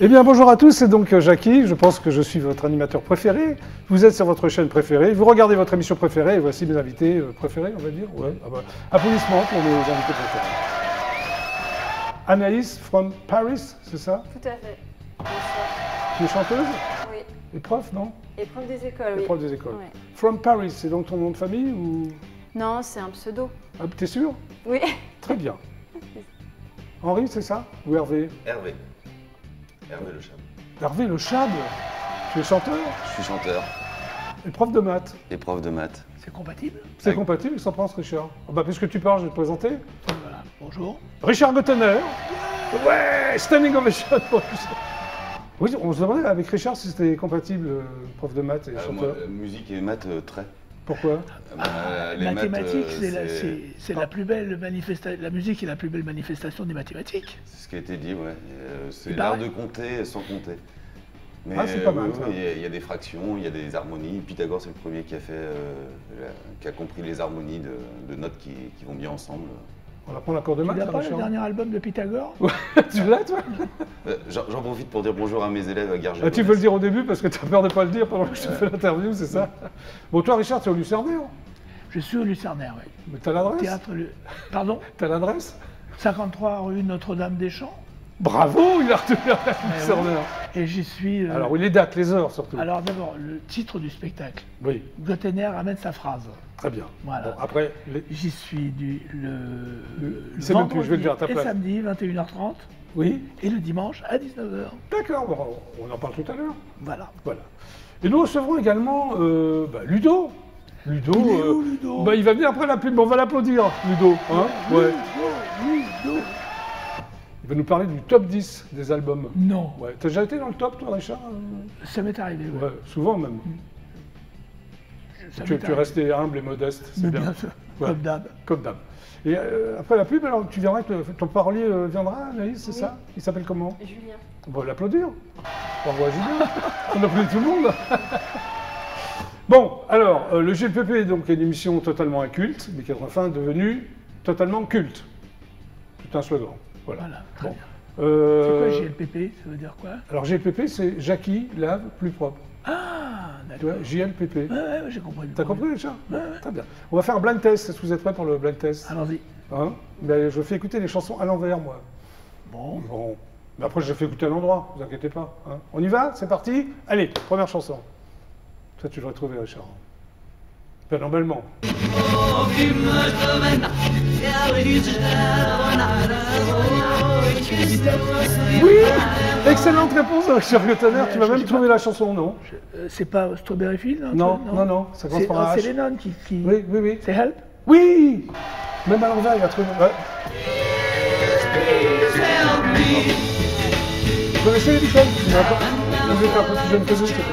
Eh bien, bonjour à tous, c'est donc Jackie. Je pense que je suis votre animateur préféré. Vous êtes sur votre chaîne préférée. Vous regardez votre émission préférée. Et voici mes invités préférés, on va dire. Ouais. Ah bah, applaudissements pour mes invités préférés. Anaïs from Paris, c'est ça? Tout à fait. Bonsoir. Tu es chanteuse? Oui. Et prof, non? Et prof des écoles, oui. Et prof des écoles. Ouais. From Paris, c'est donc ton nom de famille ou... Non, c'est un pseudo. Ah, t'es sûr? Oui. Très bien. Henri, c'est ça? Ou Hervé? Hervé. Hervé Le Chab. Hervé Le Chab. Tu es chanteur? Je suis chanteur Et prof de maths? et prof de maths. C'est compatible? C'est compatible, sans pense, Richard. Ah bah, puisque tu parles, je vais te présenter. Voilà. Bonjour. Richard Gottener. Ouais, standing ovation pour Richard. Oui, on se demandait avec Richard si c'était compatible, prof de maths et chanteur. Moi, musique et maths, très. Pourquoi? Les Mathématiques, maths, c'est la plus belle manifestation. La musique est la plus belle manifestation des mathématiques. c'est ce qui a été dit, ouais. C'est Il l'art paraît. de compter sans compter. Mais Ah, c'est pas mal, oui, ça. oui, il y a des fractions, il y a des harmonies. Pythagore, c'est le premier qui a fait, qui a compris les harmonies de notes qui vont bien ensemble. On apprend la cour de Tu maths, n'as là, pas le Richard? dernier album de Pythagore? Tu l'as, toi? J'en profite pour dire bonjour à mes élèves à Garges. Ah, tu veux le dire au début parce que tu as peur de ne pas le dire pendant que je te fais l'interview, c'est ça? Bon, toi, Richard, tu es au Lucernaire. Je suis au Lucernaire, oui. Mais t'as l'adresse? Pardon? T'as l'adresse? 53 rue Notre-Dame-des-Champs. Bravo, il a retenu la Lucernaire. Et j'y suis. Alors, oui, les dates, les heures surtout. Alors d'abord, le titre du spectacle. Oui, Gottener amène sa phrase. très bien. Voilà. Bon, après, J'y suis c'est même plus, je vais le dire à ta et place. samedi, 21h30. Oui, Et le dimanche, à 19h. d'accord, bon, on en parle tout à l'heure. Voilà. Voilà. Et nous recevrons également Ludo. Ludo, Il est où, Ludo? il va venir après la pub, on va l'applaudir, Ludo. Hein, ouais. Ludo. Il va nous parler du top 10 des albums. Non. Ouais. T'as déjà été dans le top, toi, Richard? Ça m'est arrivé, ouais. Ouais, souvent même. Ça Tu m'est es arrivé. resté humble et modeste, c'est Mais bien. bien sûr, Ouais. comme d'hab. Comme d'hab. Et après la pub, alors tu viendras, ton parolier viendra, Anaïs, c'est Oui. ça? Il s'appelle comment? Julien. On va l'applaudir. Bravo à Julien. On applaudit tout le monde. Bon, alors, le GLPP donc, est une émission totalement inculte, mais qui est enfin devenue totalement culte. C'est un slogan. Voilà. Voilà, très Bon. bien. C'est quoi JLPP? Ça veut dire quoi? Alors GLPP, c'est Jackie lave plus propre. Ah, Tu vois, d'accord. JLPP. Ouais, ouais, j'ai compris. T'as compris déjà? Ouais, ouais. Très bien. On va faire un blind test. Est-ce que vous êtes prêts pour le blind test? Allons-y. Hein? Ben, je fais écouter les chansons à l'envers, moi. Bon. Bon. Mais après, je les fais écouter à l'endroit, ne vous inquiétez pas. Hein. On y va? C'est parti? Allez, première chanson. Ça, tu l'aurais trouvé, Richard. Ben, normalement. Oui! Excellente réponse de Richard Gottener. Tu vas je même sais trouver la chanson, non? C'est pas Strawberry Field? un Non, truc, non, non, ça commence C'est par un H. c'est Lennon qui... Oui, oui, oui. C'est Help? Oui! Même à l'envers, il a trouvé. Ouais. Vous connaissez les Beatles? Vous êtes un peu plus jeune que nous, c'est pour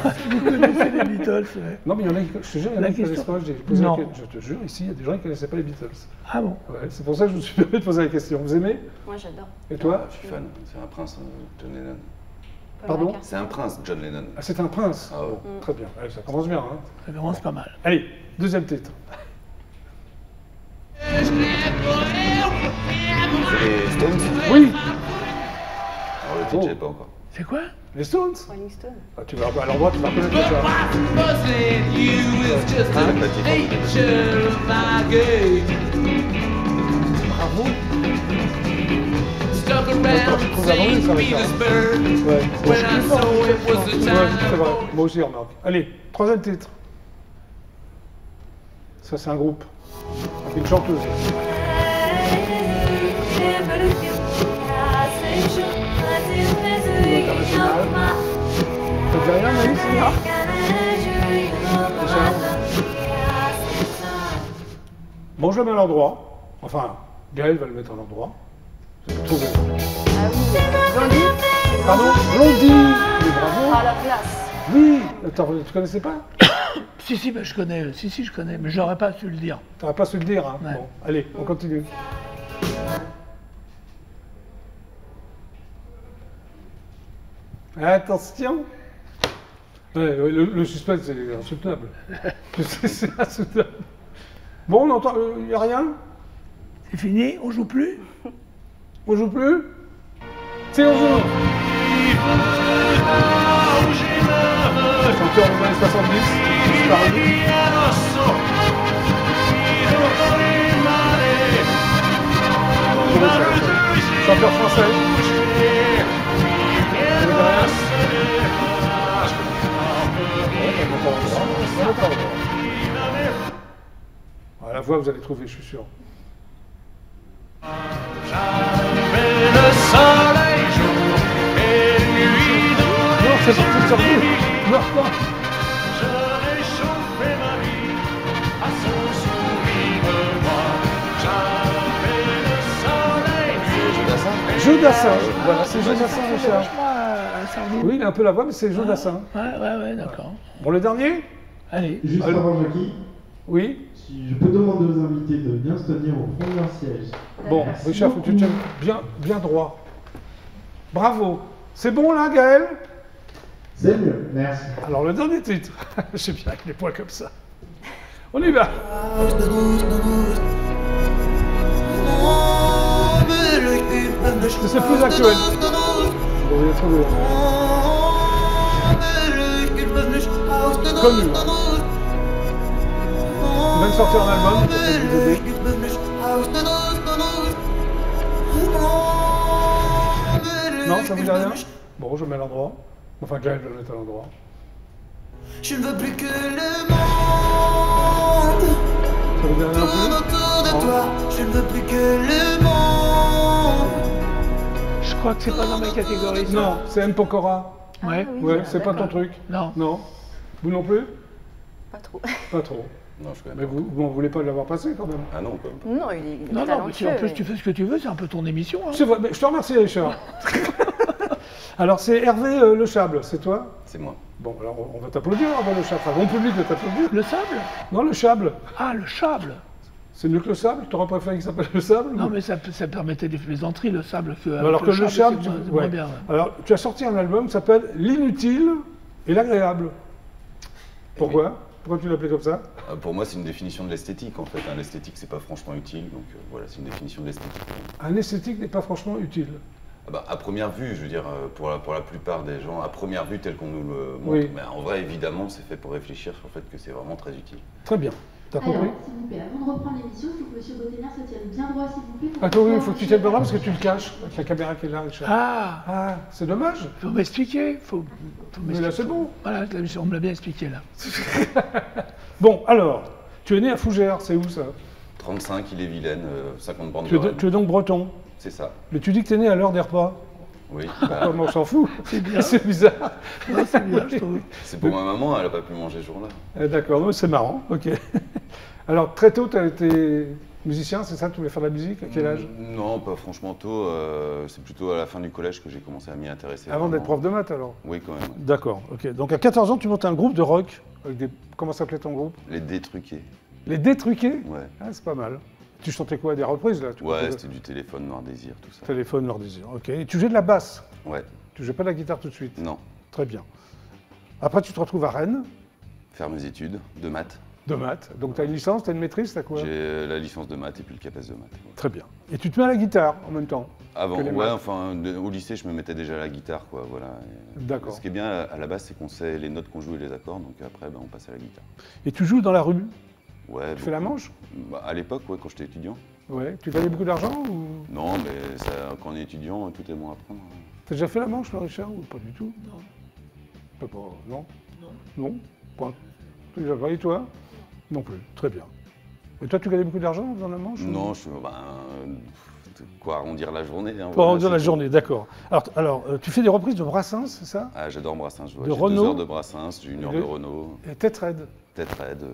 ça. Vous connaissez les Beatles, ouais. Non, mais il y en a, je te jure, il y en a La qui ne connaissent question- pas. J'ai posé Non. je te jure, ici, il y a des gens qui ne connaissaient pas les Beatles. Ah bon? Ouais, c'est pour ça que je me suis permis de poser la question. Vous aimez? Moi, j'adore. Et toi? Je suis fan, c'est un prince, John Lennon. Paul Pardon? McCartney. C'est un prince, John Lennon. Ah, c'est un prince. Ah ouais. Bon, très bien. Allez, ça commence bien. Hein. Ça commence pas mal. Allez, deuxième titre. C'est les Stones? Oui, Alors le titre, je l'ai pas encore. C'est quoi? les Stones. Rolling Stone. Ah, tu vas à l'endroit, tu vas reconnaître déjà. Bravo. Ouais. Bon, ouais, c'est vrai. Moi aussi, remarque. Allez, troisième titre. Ça, c'est un groupe. Avec une chanteuse. Ça te dit rien, Maïs? Bon, je le mets à l'endroit. Enfin, Gaël va le mettre à l'endroit. Je vais le trouver. Ah oui. Blondie. Pardon? Blondie. Mais bravo. Ah, la place. Oui. Attends, tu connaissais pas? Si, bah, je connais. Si, je connais, mais j'aurais pas su le dire. T'aurais pas su le dire, hein? Ouais. Bon, allez, on continue. Attention. Ouais, le suspense, c'est insoutenable. C'est insoutenable. Bon, on entend... Il n'y a rien? C'est fini? On joue plus? On joue plus? Si, on joue. Chanteur des années 70, disparu. Chanteur français. Ah, la voix, vous allez trouver, je suis sûr. Non, c'est sorti sur vous. Meurs pas. Joe Dassin, voilà, c'est Joe Dassin, Richard. Oui, il a un peu la voix, mais c'est Joe Dassin. Ouais, d'accord. Bon, le dernier? Allez. Juste avant Jackie, Oui. si je peux demander aux invités de bien se tenir au fond de leur siège. Bon, Richard, faut que tu tiennes bien droit. Bravo. C'est bon là, Gaël? C'est mieux, merci. Alors, le dernier titre. Je sais bien avec les points comme ça. On y va. C'est plus actuel. Bon, il est trop bien. Connu. Hein. Il vient de sortir un album, ça peut vous aider. Non, ça vous dit rien? Bon, je mets à l'endroit. Enfin, Gaël va le mettre à l'endroit. Je ne veux plus que le monde Ça vous dit rien non tourne plus? autour de Non. toi. Je ne veux plus que le monde. Je crois que c'est pas dans ma catégorie. ça. Non, c'est M. Pokora. Ouais. Ah oui, Ouais, c'est pas ton d'accord. truc. Non. Non. Vous non plus? Pas trop. Pas trop. Non, je connais Mais pas. vous n'en voulez pas l'avoir passé quand même. Ah non, quand même pas. Non, il est Non, mais si talentueux. en plus tu fais ce que tu veux, c'est un peu ton émission. Hein. C'est vrai, mais je te remercie Richard. Alors c'est Hervé Le Chable, c'est toi? C'est moi. Bon, alors on va t'applaudir Hervé Le Chable. Enfin, mon public va t'applaudir. Le sable? Non, Le Chable. Ah, le sable. C'est mieux que le sable? Tu aurais préféré qu'il s'appelle Le Sable? Non, mais ça permettait des plaisanteries, le sable. Alors que Le Chable, c'est tu... moins ouais. bien. Ouais. Alors tu as sorti un album qui s'appelle L'inutile et l'agréable. Pourquoi? Pourquoi tu l'appelais comme ça? Pour moi, c'est une définition de l'esthétique en fait. Hein. L'esthétique, c'est pas franchement utile, donc voilà, c'est une définition de l'esthétique. Un esthétique n'est pas franchement utile. Ah bah, à première vue, je veux dire, pour la plupart des gens, à première vue, tel qu'on nous le montre, Oui. mais en vrai, évidemment, c'est fait pour réfléchir sur le fait que c'est vraiment très utile. Très bien. T'as Alors, compris? s'il vous plaît, avant de reprendre l'émission, il faut que M. Botténard se tienne bien droit, s'il vous plaît. pour Attends, oui, il pouvoir faut que tu afficher tiennes droit la parce que tu le caches avec la caméra qui est là, Richard. Ah, Ah, c'est dommage. faut m'expliquer. Faut Mais là, c'est bon. Voilà, on me l'a bien expliqué là. Bon, alors, tu es né à Fougères, c'est où ça? 35, il est vilaine, 50 bornes Tu de es, tu es donc breton. C'est ça, Mais tu dis que tu es né à l'heure des repas. oui. Ah, mais on s'en fout. C'est bien. C'est bizarre. Ouais, c'est bien, je trouve. C'est pour ma maman, elle n'a pas pu manger ce jour-là. D'accord, mais c'est marrant, ok. Alors, très tôt, tu as été musicien, c'est ça? Tu voulais faire de la musique? À quel âge? Non, pas franchement tôt. C'est plutôt à la fin du collège que j'ai commencé à m'y intéresser. Avant d'être vraiment. prof de maths, alors? Oui, quand même. D'accord, ok. Donc, à 14 ans, tu montes un groupe de rock. Avec des... Comment s'appelait ton groupe? Les détruqués. Les Détruqués? Ouais. Ah, c'est pas mal. Tu chantais quoi? Des reprises, là? Tu Ouais, composais- c'était du téléphone, Noir Désir, tout ça. Téléphone, leur désir. Ok. Et tu jouais de la basse? Ouais, Tu jouais pas de la guitare tout de suite? non. Très bien. Après, tu te retrouves à Rennes, Faire mes études de maths. de maths. Donc, tu as une licence, tu as une maîtrise, tu as quoi? J'ai la licence de maths et puis le CAPES de maths. Très bien. Et tu te mets à la guitare en même temps? Avant, Que les ouais, maths. enfin, au lycée, je me mettais déjà à la guitare, quoi, voilà. Et D'accord. Ce qui est bien à la base, c'est qu'on sait les notes qu'on joue et les accords, donc après, ben, on passe à la guitare. Et tu joues dans la rue? Ouais. Tu fais la beaucoup. manche? Bah, à l'époque, ouais, quand j'étais étudiant. Ouais. Tu gagnais beaucoup d'argent ou... Non, mais ça, quand on est étudiant, tout est bon à prendre. T'as déjà fait la manche, toi, Richard, ou pas du tout? Non. Non? Non? Point. Tu déjà fait, et toi? Non plus. Très bien. Et toi, tu gagnais beaucoup d'argent dans la manche? ou- Non, quoi arrondir la journée. Hein, Pour voilà, arrondir c'est la tout. journée, d'accord. Alors, tu fais des reprises de Brassens, c'est ça? Ah, j'adore Brassens. Ouais. De J'ai Renaud. 2 heures de Brassens, j'ai 1 heure De- de Renaud, Et Tête Raide. Tête Raide,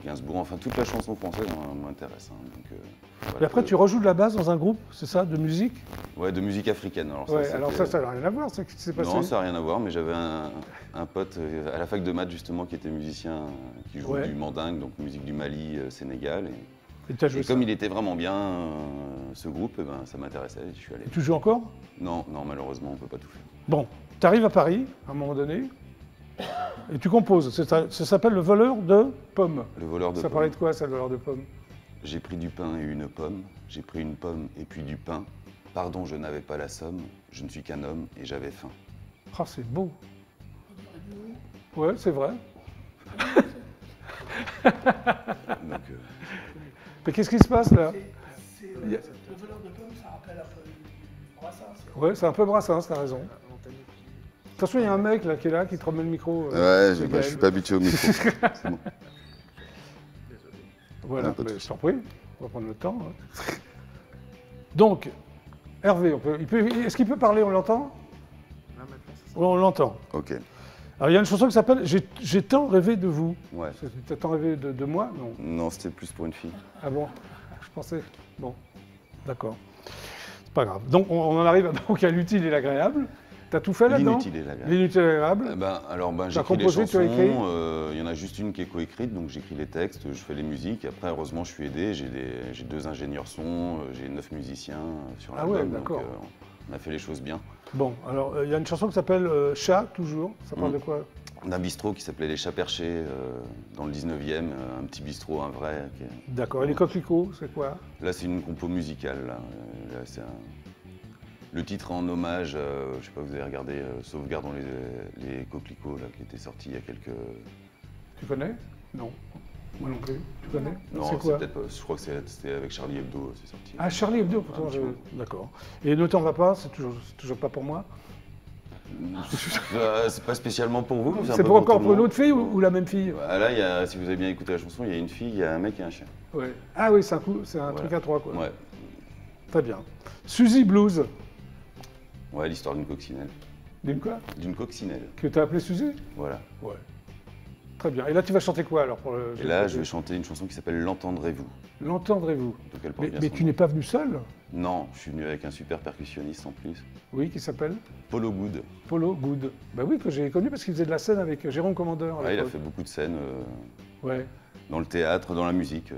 Gainsbourg, enfin toute la chanson française m'intéresse. Hein, donc, voilà, Et après, tu rejoues de la basse dans un groupe, c'est ça, de musique? Ouais, de musique africaine. Alors Ouais, ça, alors c'était- ça n'a rien à voir, c'est ce qui s'est passé. Non, ça n'a rien à voir, mais j'avais un pote à la fac de maths justement qui était musicien, qui jouait Ouais. du mandingue, donc musique du Mali, Sénégal. Et tu as joué Et ça. comme il était vraiment bien, ce groupe, eh ben, ça m'intéressait et je suis allé. Tu joues encore? Non, non, malheureusement, on ne peut pas tout faire. Bon, tu arrives à Paris, à un moment donné, et tu composes. Ça s'appelle Le voleur de pommes. Le voleur de Ça pommes. parlait de quoi, ça, Le voleur de pommes? J'ai pris du pain et une pomme, j'ai pris une pomme et puis du pain. Pardon, je n'avais pas la somme, je ne suis qu'un homme et j'avais faim. Ah, c'est beau. Ouais, c'est vrai. Donc, Mais qu'est-ce qui se passe là? Le voleur de pommes, ça rappelle un peu Brassens. Ouais, c'est un peu Brassens, t'as raison. Attention, il y a un mec là qui est là, qui te remet le micro. ouais, c'est je Gaël. suis pas habitué au micro. C'est bon. Voilà, pas de mais souci. je t'en prie, on va prendre le temps. Hein. Donc, Hervé, est-ce qu'il peut parler, on l'entend? On l'entend. Ok. Alors, il y a une chanson qui s'appelle J'ai tant rêvé de vous. Ouais. T'as tant rêvé de moi? Non. Non, c'était plus pour une fille. Ah bon? Je pensais. Bon, d'accord. C'est pas grave. Donc, on en arrive donc, à l'utile et l'agréable. T'as tout fait là-dedans? L'inutile et l'agréable. L'inutile et l'agréable. J'écris les composé, tu as écrit chansons. Il y en a juste une qui est coécrite, donc j'écris les textes, je fais les musiques. Après, heureusement, je suis aidé. J'ai 2 ingénieurs son, j'ai 9 musiciens sur Ah l'album. ouais, donc, d'accord. on a fait les choses bien. Bon, alors, il y a une chanson qui s'appelle Chat, toujours. Ça parle de quoi? On a un bistrot qui s'appelait Les Chats Perchés, dans le 19e, un petit bistrot, un vrai. D'accord. Et les coquelicots, c'est quoi? Là, c'est une compo musicale. Là, c'est le titre en hommage, je sais pas, vous avez regardé Sauvegardons les coquelicots, là, qui était sorti il y a quelques... Tu connais? Non. Moi non plus. Tu connais? Non, c'est c'est quoi? peut-être pas. Je crois que c'était avec Charlie Hebdo, c'est sorti. Ah, Charlie Hebdo, pourtant, d'accord. Et Ne t'en va pas, c'est toujours pas pour moi? C'est pas spécialement pour vous. C'est pour encore pour une autre fille ou la même fille? Là, si vous avez bien écouté la chanson, il y a une fille, il y a un mec et un chien. Ouais. Ah oui, c'est un Voilà. truc à 3, quoi. Ouais. Très bien. Suzy Blues. Ouais, l'histoire d'une coccinelle. D'une quoi? D'une coccinelle, Que t'as appelé Suzy? voilà. Ouais. Très bien. Et là, tu vas chanter quoi alors pour le... Et là, je vais chanter une chanson qui s'appelle L'entendrez-vous. L'entendrez-vous? Donc elle porte bien Mais son tu nom. n'es pas venu seul? Non, je suis venu avec un super percussionniste en plus. Oui, qui s'appelle Polo Good. Polo Good. Bah oui, que j'ai connu parce qu'il faisait de la scène avec Jérôme Commandeur. à Ouais, il a l'époque. fait beaucoup de scènes Ouais. dans le théâtre, dans la musique.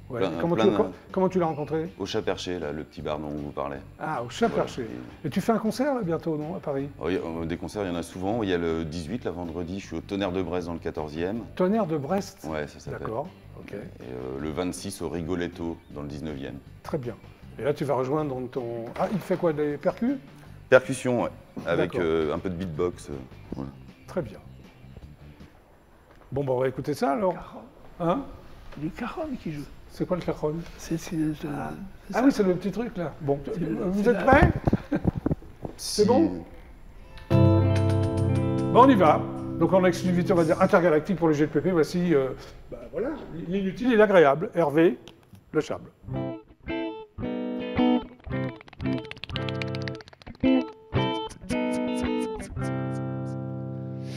Ouais. Plein- Comment, plein de- comment tu l'as rencontré? Au Chat Perché, là, le petit bar dont on vous parlait. Ah, au Chat Perché. Voilà. Et tu fais un concert là, bientôt, non, à Paris? Des concerts, il y en a souvent. Il y a le 18, là, vendredi, je suis au Tonnerre de Brest dans le 14e. Tonnerre de Brest. Ouais, ça s'appelle. D'accord, ok. Et le 26 au Rigoletto dans le 19e. Très bien. Et là, tu vas rejoindre donc ton... Ah, il fait quoi, des percus? Percussion, ouais. Avec D'accord. un peu de beatbox. Voilà. Très bien. Bon, bah, on va écouter ça alors. Hein? Il y a Caron qui joue. C'est quoi le cajon? C'est Ah oui, c'est le petit truc là. Bon, vous c'est êtes la- prêts? C'est bon? Bon, on y va. Donc en exclusivité, on va dire intergalactique pour le GPP, voici voilà, l'inutile et l'agréable. Hervé, le Chable.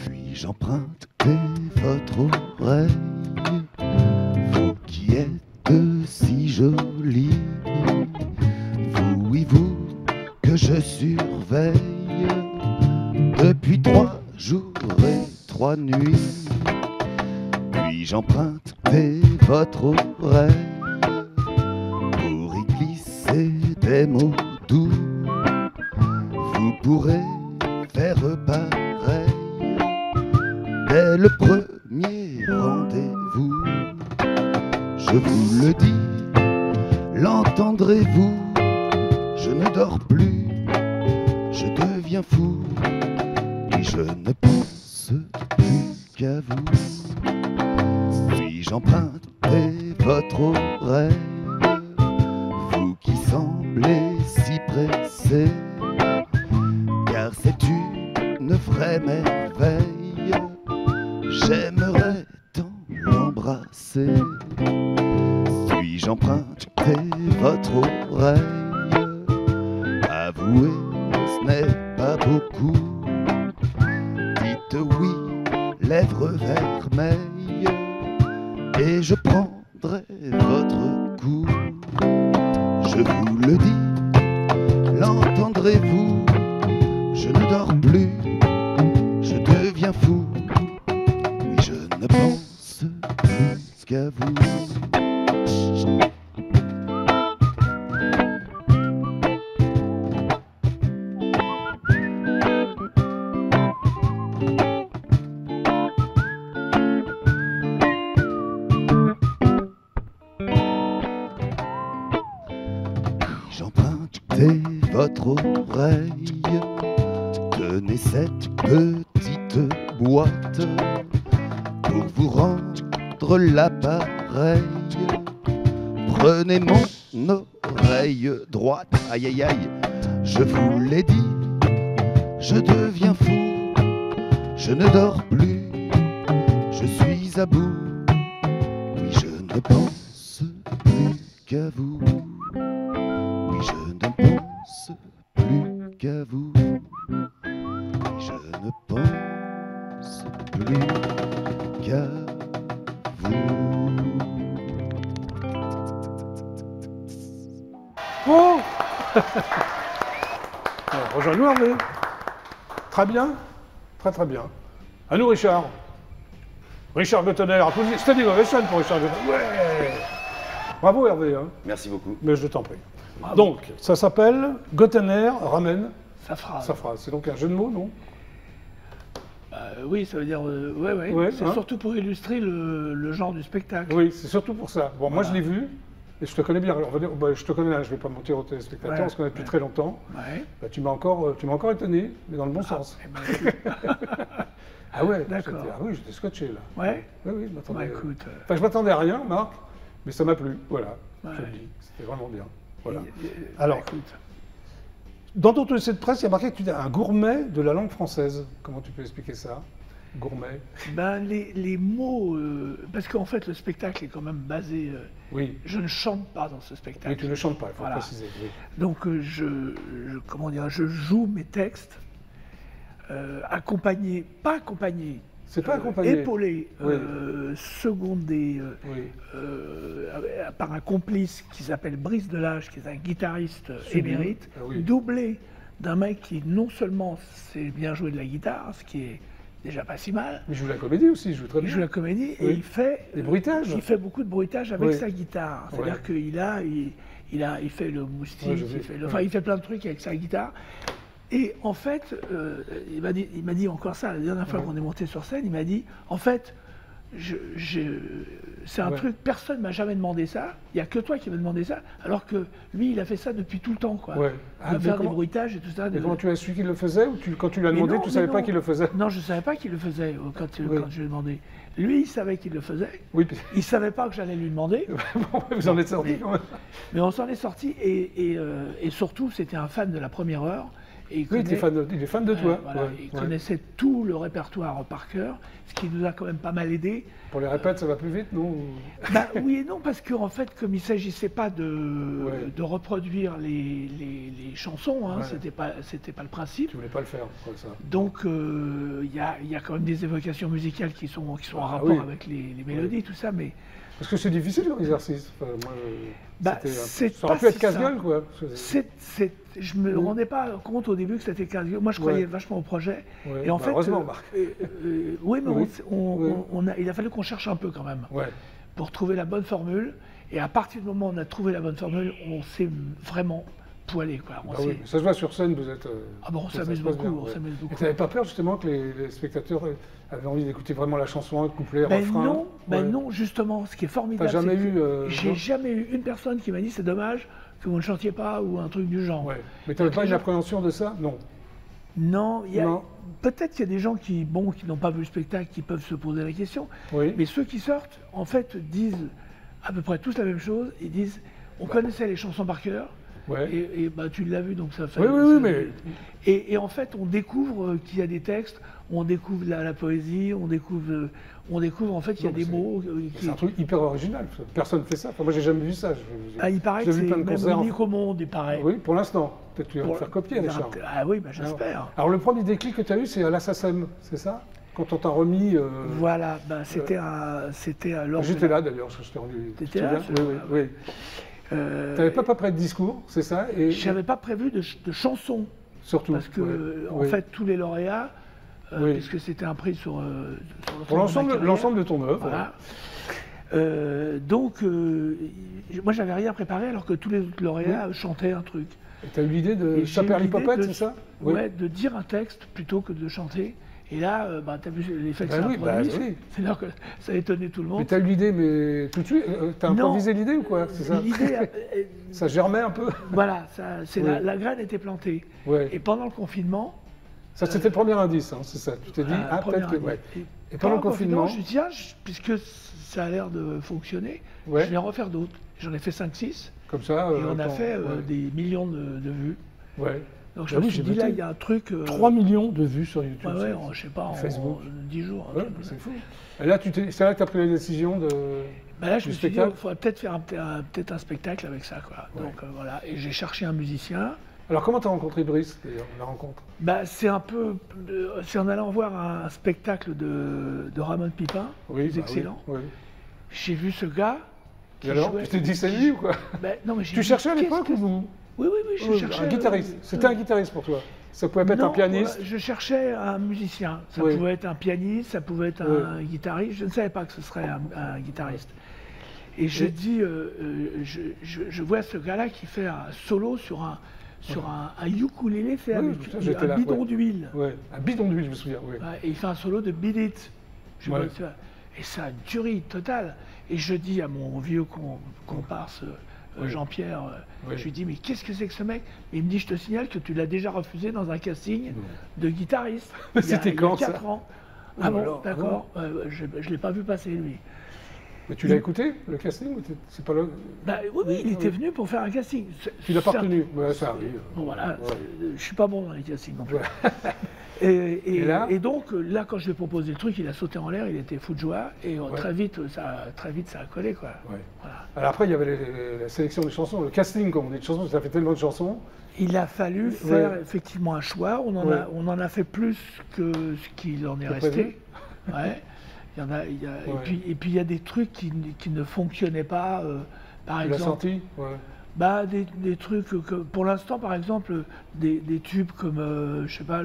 Puis j'emprunte votre oreille, vous qui êtes si jolie, vous, oui, vous, que je surveille depuis 3 jours et 3 nuits. Puis j'emprunte votre oreille pour y glisser des mots doux. Vous pourrez faire pareil dès le premier rendez-vous. Je vous le dis, l'entendrez-vous? Je ne dors plus, je deviens fou, et je ne pense plus qu'à vous. Puis j'emprunte votre oreille, vous qui semblez si pressé, car c'est une vraie merveille. J'aimerais tant l'embrasser. Puis j'emprunte votre oreille, avouez, ce n'est pas beaucoup. Dites oui, lèvres vermeilles, et je prendrai votre cou. Je vous le dis, l'entendrez-vous? Je ne dors plus, je deviens fou, oui, je ne pense plus qu'à vous. J'emprunte votre oreille, de Prenez cette petite boîte pour vous rendre l'appareil. Prenez mon oreille droite, aïe aïe aïe, je vous l'ai dit, je deviens fou, je ne dors plus, je suis à bout, oui je ne pense plus qu'à vous, oui je ne pense plus qu'à vous, oui je ne pense plus qu'à vous. Oh Alors, rejoins-nous Hervé. Très bien, très très bien. À nous Richard. Richard Gottener, applaudissez. Standing ovation pour Richard Gottener. Ouais. Bravo Hervé. Hein. Merci beaucoup. Mais je t'en prie. Donc, ça s'appelle Gottener ramène sa phrase. sa phrase. C'est donc un jeu de mots, non? Oui, ça veut dire. Ouais, c'est hein. surtout pour illustrer le genre du spectacle. Oui, c'est surtout pour ça. Bon, moi Voilà. je l'ai vu. Et je te connais bien. Alors, on va dire, bah, je te connais, je ne vais pas mentir aux téléspectateurs, Ouais, on se connaît depuis ouais. très longtemps. Ouais. Bah, tu m'as encore étonné, mais dans le bon sens. Eh ben, Ah ouais, D'accord. j'étais scotché là. ouais. Oui, oui, je m'attendais. Bah, écoute. Enfin, je m'attendais à rien, Marc, mais ça m'a plu. Voilà, Ouais. je le dis. C'était vraiment bien. Voilà. Bah, Alors, écoute. dans ton dossier de presse, il y a marqué que tu es un gourmet de la langue française. Comment tu peux expliquer ça? Gourmet. Ben, les mots. Parce qu'en fait, le spectacle est quand même basé. Oui. Je ne chante pas dans ce Oui, spectacle. tu ne chantes pas, il faut Voilà. préciser. Oui. Donc, comment dire, je joue mes textes, accompagné, pas accompagné, C'est pas accompagné. épaulé, Oui. secondé Oui. par un complice qui s'appelle Brice Delage, qui est un guitariste Sublime. émérite, Ah oui. doublé d'un mec qui non seulement sait bien jouer de la guitare, ce qui est déjà pas si mal, Mais il joue la comédie aussi, il joue très il bien. joue la comédie et Oui. il fait Des bruitages. Il fait beaucoup de bruitage avec Oui. sa guitare. C'est-à-dire Ouais. il fait le moustique, Ouais, j'ai vu. il fait plein de trucs avec sa guitare. Et en fait, il m'a dit encore ça la dernière fois Ouais. qu'on est monté sur scène. Il m'a dit, en fait, c'est un Ouais. truc, personne m'a jamais demandé ça. Il n'y a que toi qui m'as demandé ça. Alors que lui, il a fait ça depuis tout le temps, quoi. Ouais. Il Ah, va mais faire comment- des bruitages et tout ça. Mais comment tu as su qu'il le faisait ou quand tu lui as Mais demandé, non, tu mais savais pas non. qu'il le faisait? Non, je ne savais pas qu'il le faisait quand je lui ai demandé. Lui, il savait qu'il le faisait. Oui, puis- Il ne savait pas que j'allais lui demander. bon, vous en êtes sorti Mais- quand même. Mais on s'en est sorti et surtout, c'était un fan de la première heure. Et il Oui, il est fan de toi. voilà, Ouais, il ouais. connaissait tout le répertoire par cœur, ce qui nous a quand même pas mal aidé. Pour les répètes, ça va plus vite, non? Bah, oui et non, parce qu'en fait, comme il ne s'agissait pas de reproduire les chansons, hein, Ouais. c'était pas le principe. Tu voulais pas le faire, comme ça. Donc il y a quand même des évocations musicales qui sont en rapport oui. avec les mélodies, tout ça, mais Parce que c'est difficile comme exercice. Enfin, moi, Bah, c'était c'est ça aurait pas pu être si casse-gueule, simple. quoi. je me Oui. rendais pas compte au début que c'était 15 jours. Moi, je croyais Ouais. vachement au projet. Ouais. Et en Bah, fait, heureusement, Marc. oui, mais Oui. il a fallu qu'on cherche un peu quand même Ouais. pour trouver la bonne formule. Et à partir du moment où on a trouvé la bonne formule, on s'est vraiment poilé, quoi. On Bah s'est- oui, ça se voit sur scène, vous êtes. Ah bon, on ça s'amuse se passe beaucoup, bien, on ouais. s'amuse beaucoup. Et tu n'avais pas peur justement que les spectateurs avaient envie d'écouter vraiment la chanson, le couplet, le Ben refrain? non, Ouais. non, justement, ce qui est formidable, T'as jamais c'est que eu, j'ai non jamais eu une personne qui m'a dit c'est dommage que vous ne chantiez pas ou un truc du genre. Ouais. Mais tu n'avais pas une appréhension de ça? Non. Non, Non. peut-être qu'il y a des gens qui n'ont pas vu le spectacle, qui peuvent se poser la question. Oui. Mais ceux qui sortent, en fait, disent à peu près tous la même chose. Ils disent, on connaissait les chansons par cœur. Ouais. Et bah, tu l'as vu, donc ça fait. Oui, oui, oui, mais- Et en fait, on découvre qu'il y a des textes, on découvre la poésie, on découvre en fait qu'il y a Non, des mais mots. C'est un truc hyper original. Personne ne fait ça. Enfin, moi, j'ai jamais vu ça. Ah, il paraît j'ai que vu c'est plein de même concerts. unique au monde, il paraît. Oui, pour l'instant. Peut-être que tu vas Pour- me faire copier, Richard. Ah oui, bah, j'espère. Alors, le premier déclic que tu as eu, c'est à l'Assasem, c'est ça? Quand on t'a remis. Voilà, bah, c'était lors de J'étais la- là d'ailleurs, je t'ai rendu. T'étais tu te là, souviens? Oui, oui, oui. Tu n'avais pas préparé de discours, c'est ça? Et J'avais pas prévu de chansons, surtout. parce que ouais, en oui. fait tous les lauréats, Oui. puisque c'était un prix sur Pour l'ensemble de ton œuvre. Voilà. Donc moi j'avais rien préparé alors que tous les autres lauréats chantaient un truc. Tu as eu l'idée Et de j'ai eu Saperlipopette, l'idée de- c'est ça? Ouais, de dire un texte plutôt que de chanter. Et là, tu as vu l'effet que Bah ça oui, a bah produit. oui. C'est-à-dire que ça a étonné tout le Mais monde. tu as eu l'idée, mais tout de suite, tu as Non. improvisé l'idée ou quoi? C'est ça? L'idée, Ça germait un peu? voilà, Ouais. la graine était plantée. Ouais. Et pendant le confinement, Ça, c'était le premier indice, hein, c'est ça. Tu t'es dit, premier peut-être que. indice. Ouais. Et pendant le confinement, je me suis dit, puisque ça a l'air de fonctionner, Ouais. je vais en refaire d'autres. J'en ai fait 5-6, comme ça. et on a fait ouais. des millions de vues. Ouais. Donc je Ah me oui, suis j'ai dit, là, noté. il y a un truc... 3 millions de vues sur YouTube. Ouais, je sais pas, en Facebook. 10 jours. un Ouais, truc comme ça. c'est fou. Et là, c'est là que tu as pris la décision de. Bah là, je du me suis dit, spectacle. il faudrait peut-être faire peut-être un spectacle avec ça, quoi. Ouais. Donc voilà, et j'ai cherché un musicien. Alors, comment tu as rencontré Brice, d'ailleurs, la rencontre? Bah, c'est un peu, c'est en allant voir un spectacle de Ramon Pipin, Oui, c'est excellent. Oui. J'ai vu ce gars. Et alors, jouait- tu t'es dit c'est lui ou quoi? Bah, non, mais j'ai Tu dit, cherchais à qu'est-ce l'époque que- ou Oui, je cherchais. un guitariste? C'était un guitariste pour toi? Ça pouvait pas être un Non, pianiste? je cherchais un musicien. Ça Oui. pouvait être un pianiste, ça pouvait être un guitariste. Je ne savais pas que ce serait un guitariste. Et je dis, je vois ce gars-là qui fait un solo sur un ukulélé fait Oui, avec ça, j'étais un là, bidon ouais. d'huile. Ouais, un bidon d'huile, je me souviens. Oui. Ouais, et il fait un solo de Beat It. Je Ouais. vois ça. Et c'est un tuerie totale. Et je dis à mon vieux comparse, Oui. Jean-Pierre, Oui. je lui dis, mais qu'est-ce que c'est que ce mec? Et il me dit, je te signale que tu l'as déjà refusé dans un casting de guitariste. Mais Il y a- c'était il y a quand, ça 4 ans. Oh, Ah bon, alors, d'accord. Je ne l'ai pas vu passer, lui. Mais tu l'as écouté, le casting ou c'est pas le... Bah, oui, il était venu pour faire un casting. Tu l'as pas Certes. retenu? Ouais, ça arrive. Bon, voilà, Ouais. je suis pas bon dans les castings non plus. Ouais. Et là donc, là, quand je lui ai proposé le truc, il a sauté en l'air, il était fou de joie, et Ouais. très vite, ça a collé, quoi. Ouais. Voilà. Alors après, il y avait la sélection des chansons, le casting, comme on dit, de chansons, ça fait tellement de chansons. Il a fallu faire Ouais. effectivement un choix. On Ouais. en a fait plus que ce qu'il en est Que resté. prévu. Ouais. Ouais. Et puis il y a des trucs qui ne fonctionnaient pas. Par Tu l'as exemple, senti? Ouais. bah, des trucs que, pour l'instant, par exemple, des tubes comme, je sais pas,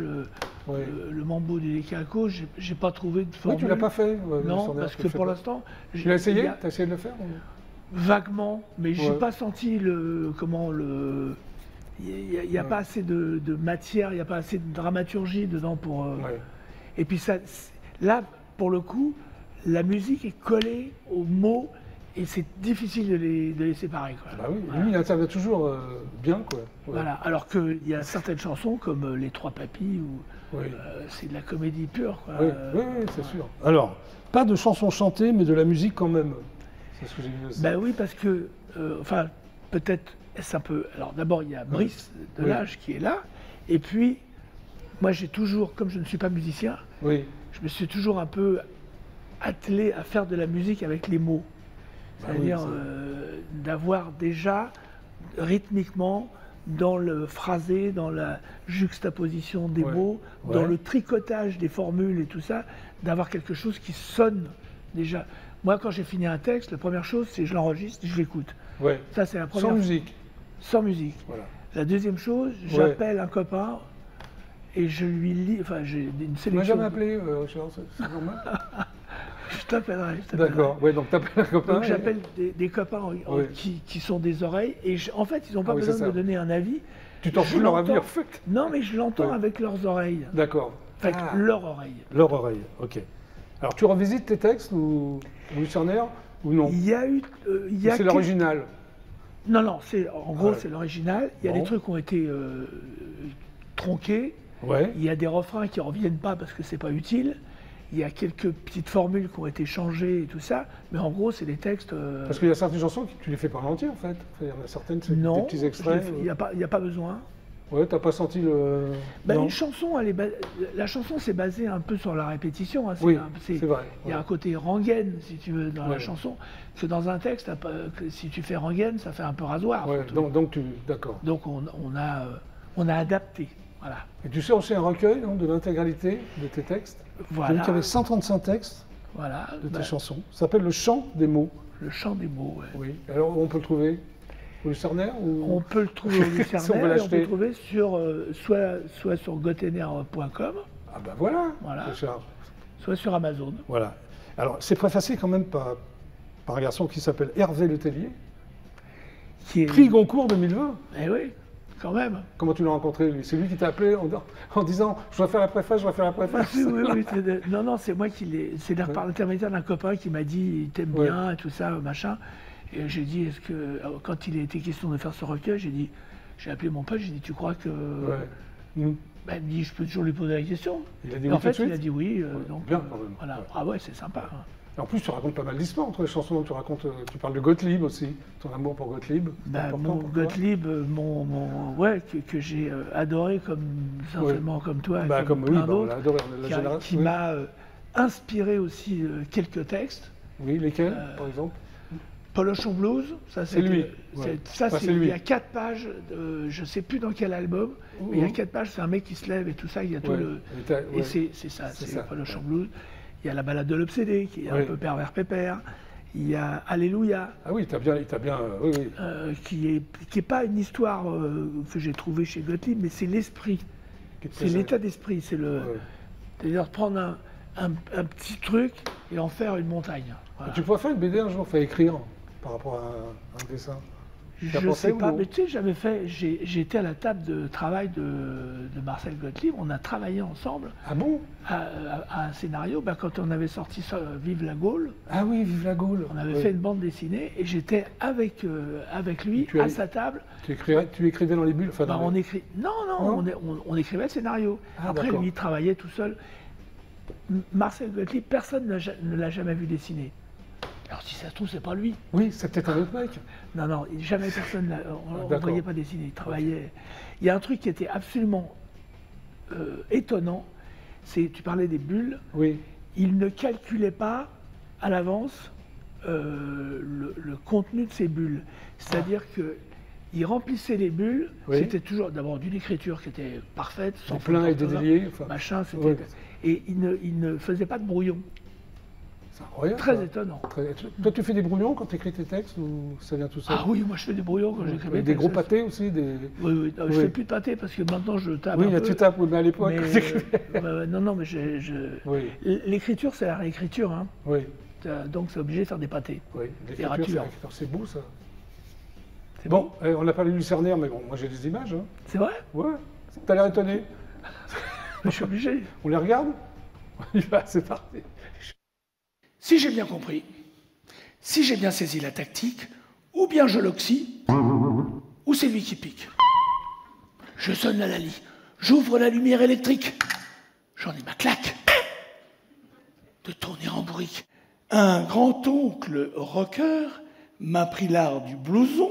Ouais. le Mambo du Décalco, j'ai pas trouvé de Oui, formule. tu l'as pas fait? Ouais, Non, Sander, parce tu que le fais pour pas. l'instant, Tu l'as essayé? il y a- Tu as essayé de le faire? vaguement, mais j'ai Ouais. pas senti il n'y a Ouais. pas assez de matière, il n'y a pas assez de dramaturgie dedans pour. Ouais. Et puis là, pour le coup, la musique est collée aux mots et c'est difficile de les séparer, quoi. Bah oui, Voilà. lui, il intervient toujours bien, quoi. Ouais. Voilà. Alors qu'il y a certaines chansons comme Les Trois Papis où Oui. c'est de la comédie pure, quoi. Oui, oui, c'est sûr. Alors, pas de chansons chantées, mais de la musique quand même. C'est ce que j'ai vu aussi. Ben oui, parce que, enfin, peut-être est-ce un peu. Alors d'abord, il y a Brice de Oui. l'âge qui est là, et puis moi j'ai toujours, comme je ne suis pas musicien, Oui. je me suis toujours un peu attelé à faire de la musique avec les mots. Bah C'est-à-dire oui, ça. d'avoir déjà rythmiquement dans le phrasé, dans la juxtaposition des Ouais. mots, Ouais. dans le tricotage des formules et tout ça, d'avoir quelque chose qui sonne déjà. Moi, quand j'ai fini un texte, la première chose, c'est je l'enregistre, je l'écoute. Ouais. Ça, c'est la première. Sans musique. Sans musique. Voilà. La deuxième chose, j'appelle un copain et je lui lis. Enfin, j'ai une Tu m'as sélection. jamais appelé, Richard, c'est normal? Je t'appellerai. D'accord. Ouais, donc t'appelles un copain. Donc et- j'appelle des copains Oui. qui sont des oreilles et en fait, ils n'ont pas Ah oui, besoin c'est de me ça. donner un avis. Tu t'en Je fous de leur avis, l'entends. en fait? Non, mais je l'entends Oui. avec leurs oreilles. D'accord. Avec Ah. leur oreille. Leur oreille, ok. Alors, tu revisites tes textes ou Cerner ou non? Il y a eu. Il y a C'est quel- l'original. Non, en gros, Ouais. c'est l'original. Il y a Bon. des trucs qui ont été tronqués. Ouais. Il y a des refrains qui ne reviennent pas parce que c'est pas utile. Il y a quelques petites formules qui ont été changées et tout ça. Mais en gros, c'est des textes. Parce qu'il y a certaines chansons que tu les fais pas en entier, en fait. Enfin, il y en a certaines, c'est non, des petits extraits. il n'y a pas besoin. Ouais, t'as pas senti le. Ben, non. une chanson, la chanson, c'est basé un peu sur la répétition. Hein. Oui, c'est vrai. Il y a Ouais. un côté rengaine, si tu veux, dans la Ouais. chanson. Que dans un texte, que si tu fais rengaine, ça fait un peu rasoir. Ouais, surtout. donc tu. D'accord. Donc on a adapté. Voilà. Et tu sais aussi un recueil non, de l'intégralité de tes textes. J'ai vu Voilà. qu'il y avait 135 textes Voilà. de tes Ben, chansons. Ça s'appelle Le Chant des mots. le chant des mots. Ouais. Oui. Alors, on peut le trouver au Lucernaire ou... On peut le trouver au Si on veut Lucernaire et on peut l'acheter. le trouver sur, soit sur gotener.com, Ah ben voilà, Voilà. Richard. soit sur Amazon. Voilà. Alors, c'est préfacé quand même par un garçon qui s'appelle Hervé Letellier, Qui est... prix Goncourt 2020. Eh oui, quand même. Comment tu l'as rencontré, lui? C'est lui qui t'a appelé en disant « Je dois faire la préface, je dois faire la préface ». Oui, non, c'est moi qui l'ai. C'est Ouais. par l'intermédiaire d'un copain qui m'a dit il t'aime Ouais. bien et tout ça, machin. Et j'ai dit est-ce que quand il a été question de faire ce recueil, j'ai appelé mon pote, j'ai dit tu crois que Ouais. Ben, il me dit, je peux toujours lui poser la question. Il a dit Et oui en tout de fait, il suite a dit oui. Donc, bien, quand même. voilà. Ouais. Ah ouais, c'est sympa. Hein. Et en plus, tu racontes pas mal d'histoires entre les chansons. Tu racontes, tu parles de Gottlieb aussi, ton amour pour Gottlieb. C'est Ben, important mon pour toi. Gottlieb, ouais, que j'ai adoré, certainement comme toi, Bah, comme oui, plein bah, on d'autres, l'a adoré, on est la génération. qui oui. m'a inspiré aussi quelques textes. Oui, lesquels, par exemple? Polochon Blues, ça C'est lui. ouais. Enfin, c'est lui. Il y a 4 pages, je ne sais plus dans quel album, mais il y a 4 pages, c'est un mec qui se lève et tout ça, il y a tout le... Et c'est ça, c'est Polochon Blues. Il y a la balade de l'obsédé, qui est un peu pervers pépère. Il y a Alléluia. Ah oui, il t'a bien, oui, oui. Qui est pas une histoire que j'ai trouvée chez Gottlieb, mais c'est l'esprit. C'est l'état d'esprit. C'est c'est-à-dire prendre un petit truc et en faire une montagne. Voilà. Tu pourrais faire une BD un jour, enfin écrire par rapport à un dessin. Je ne sais pas, mais tu sais, j'avais fait, j'ai été à la table de travail de Marcel Gottlieb, on a travaillé ensemble. Ah bon? À un scénario, ben, quand on avait sorti ça, Vive la Gaule. Ah oui, Vive la Gaule. On avait fait une bande dessinée et j'étais avec lui à sa table. Tu écrivais dans les bulles, enfin, ben, on écrit. Non, on écrivait le scénario. Après, lui, il travaillait tout seul. Marcel Gottlieb, personne ne l'a jamais vu dessiner. Alors si ça se trouve, c'est pas lui. Oui, c'est peut-être un autre mec. Non, jamais personne, on ne voyait pas dessiner, il travaillait. Il y a un truc qui était absolument étonnant, c'est, tu parlais des bulles, il ne calculait pas à l'avance le contenu de ces bulles. C'est-à-dire qu'il remplissait les bulles, c'était toujours d'abord d'une écriture qui était parfaite, sans plein et délié, machin, c'était... Et il ne faisait pas de brouillon. C'est incroyable. Très étonnant. Toi, tu fais des brouillons quand tu écris tes textes ou ça vient tout seul? Ah oui, moi je fais des brouillons quand j'écris mes textes. Des gros pâtés aussi Oui. Je ne fais plus de pâtés parce que maintenant je tape. Oui, tu tapes, mais à l'époque. Non, mais l'écriture, c'est la réécriture. Hein. Oui. Donc c'est obligé de faire des pâtés. Oui, l'écriture, c'est beau ça. Bon, on a parlé du Lucernaire, mais bon, moi j'ai des images. Hein. C'est vrai? Ouais. T'as l'air étonné. Je suis obligé. On les regarde? On y va, c'est parti. Si j'ai bien compris, si j'ai bien saisi la tactique, ou bien je l'oxy, ou c'est lui qui pique. Je sonne la Lali, j'ouvre la lumière électrique, j'en ai ma claque de tourner en bourrique. Un grand-oncle rocker m'a pris l'art du blouson.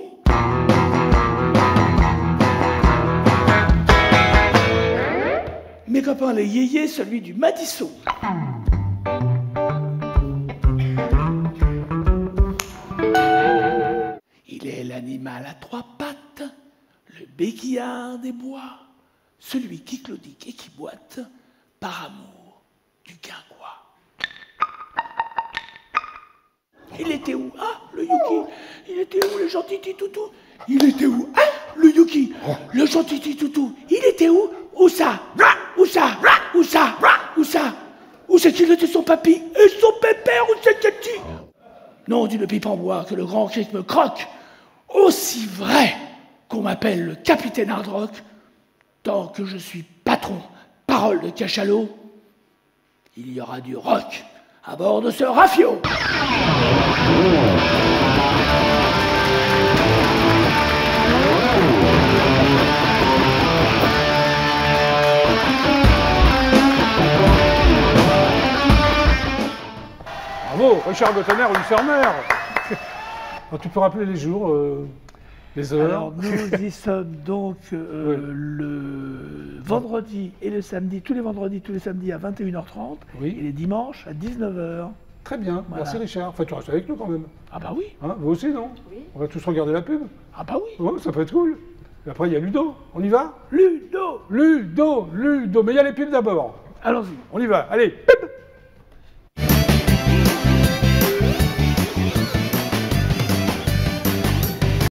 Mes copains les yéyés, celui du Madisson. Il est l'animal à 3 pattes, le béquillard des bois, celui qui claudique et qui boite par amour du guingois. Il était où? Ah, le Yuki. Il était où, le gentil Titoutou? Il était où? Ah, le Yuki. Le gentil Titoutou. Il était où? Où ça? Où ça? Où ça? Où ça? Où c'est qu'il était son papy? Et son pépère, où c'est qu'il dit? Non, d'une pipe en bois, que le grand cric me croque. Aussi vrai qu'on m'appelle le capitaine Hard Rock, tant que je suis patron, parole de cachalot, il y aura du rock à bord de ce rafio. Bravo, Richard Gottener au Lucernaire. Tu peux rappeler les jours, les heures? Alors, nous y sommes donc le vendredi et le samedi, tous les vendredis, tous les samedis à 21h30, et les dimanches à 19h. Très bien, voilà. Merci Richard. Enfin, tu restes avec nous quand même. Ah bah oui. Hein, vous aussi, non? Oui. On va tous regarder la pub. Ah bah oui. Ouais, ça peut être cool. Et après, il y a Ludo. On y va? Ludo. Mais il y a les pubs d'abord. Allons-y. On y va. Allez, pub.